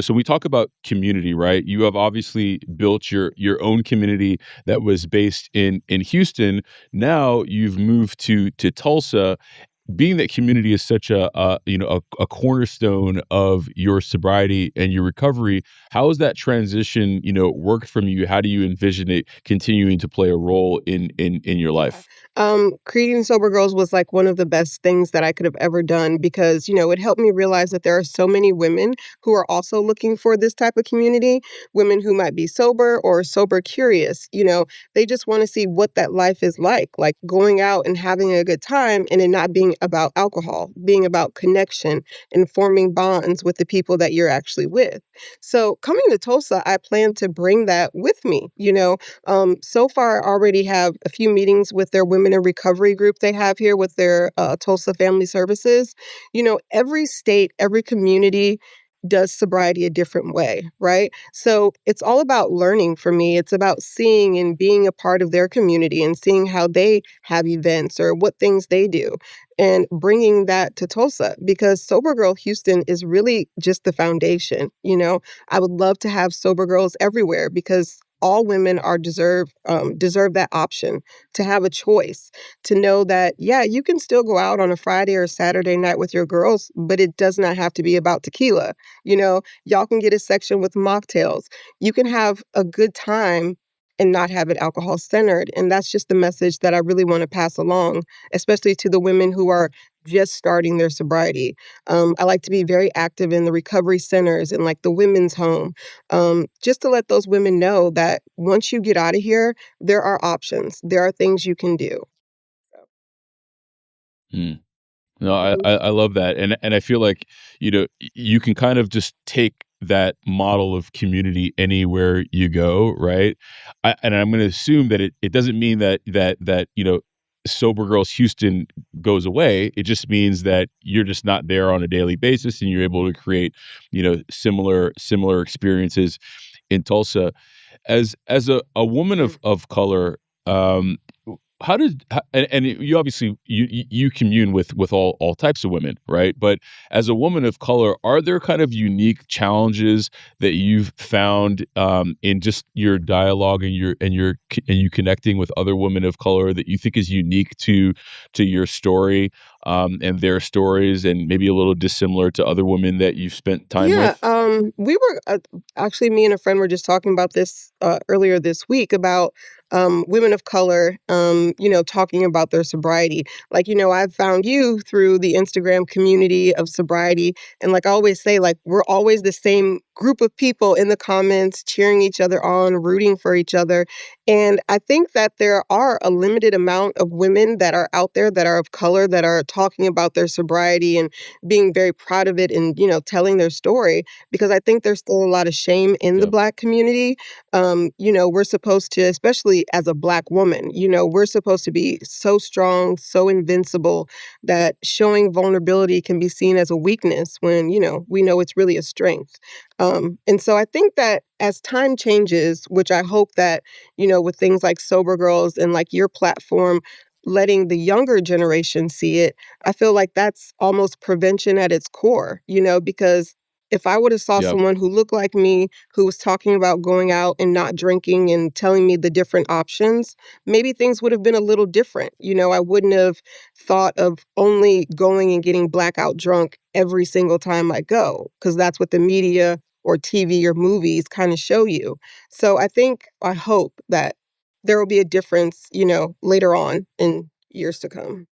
so we talk about community, right? You have obviously built your own community that was based in Houston. Now you've moved to Tulsa. Being that community is such a cornerstone of your sobriety and your recovery, how has that transition worked from you? How do you envision it continuing to play a role in your Yeah. life? Creating Sober Girls was like one of the best things that I could have ever done because, it helped me realize that there are so many women who are also looking for this type of community, women who might be sober or sober curious. They just want to see what that life is like going out and having a good time and it not being about alcohol, being about connection and forming bonds with the people that you're actually with. So coming to Tulsa, I plan to bring that with me. So far, I already have a few meetings with their women in recovery group they have here with their Tulsa Family Services. Every state, every community does sobriety a different way, right? So it's all about learning for me. It's about seeing and being a part of their community and seeing how they have events or what things they do and bringing that to Tulsa because Sober Girl Houston is really just the foundation. I would love to have sober girls everywhere because all women are deserve that option to have a choice to know that yeah you can still go out on a Friday or Saturday night with your girls, but it does not have to be about tequila. Y'all can get a section with mocktails. You can have a good time and not have it alcohol centered, and that's just the message that I really want to pass along, especially to the women who are just starting their sobriety. I like to be very active in the recovery centers and like the women's home, just to let those women know that once you get out of here, there are options. There are things you can do. Hmm. No, Mhm. I love that, and I feel like, you can kind of just take that model of community anywhere you go, right? And I'm gonna assume that it doesn't mean that Sober Girls Houston goes away. It just means that you're just not there on a daily basis, and you're able to create, similar experiences in Tulsa. As a woman Mm. of color, um, how did ho and you obviously you commune with all types of women, right? But as a woman of color, are there kind of unique challenges that you've found, in just your dialogue and you connecting with other women of color that you think is unique to your story, and their stories and maybe a little dissimilar to other women that you've spent time Yeah, with? we were actually me and a friend were just talking about this earlier this week about women of color, talking about their sobriety. Like, I've found you through the Instagram community of sobriety, and like I always say, like we're always the same group of people in the comments, cheering each other on, rooting for each other. And I think that there are a limited amount of women that are out there that are of color that are talking about their sobriety and being very proud of it and, telling their story because I think there's still a lot of shame in the Yep, Black community. We're supposed to, especially as a Black woman, we're supposed to be so strong, so invincible that showing vulnerability can be seen as a weakness when, we know it's really a strength. And so I think that as time changes, which I hope that, with things like Sober Girls and like your platform, letting the younger generation see it, I feel like that's almost prevention at its core, because if I would have saw yep. someone who looked like me, who was talking about going out and not drinking and telling me the different options, maybe things would have been a little different. I wouldn't have thought of only going and getting blackout drunk every single time I go, because that's what the media or TV or movies kind of show you. So I hope that there will be a difference, later on in years to come.